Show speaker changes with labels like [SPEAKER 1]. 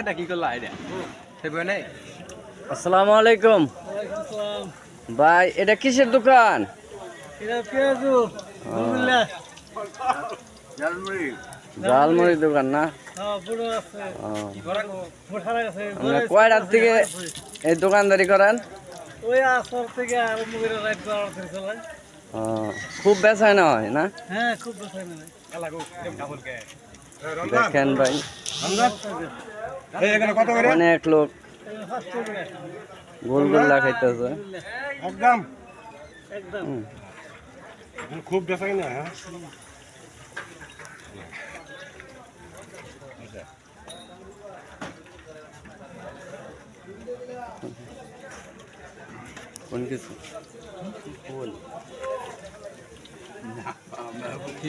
[SPEAKER 1] এটা কি করলো আইডিয়া সেবে নেই।
[SPEAKER 2] আসসালামু আলাইকুম ভাই, এটা কিসের দোকান? জালমুড়ির দোকান না? কয়টার থেকে এই দোকানদারি করেন? খুব বেচায় না হয় না? দেখেন ভাই, অনেক লোক গোলগোল্লা খাইতেছে।
[SPEAKER 3] একদম খুব বেচা কিনা। হ্যাঁ
[SPEAKER 2] কোন কিছু
[SPEAKER 1] কি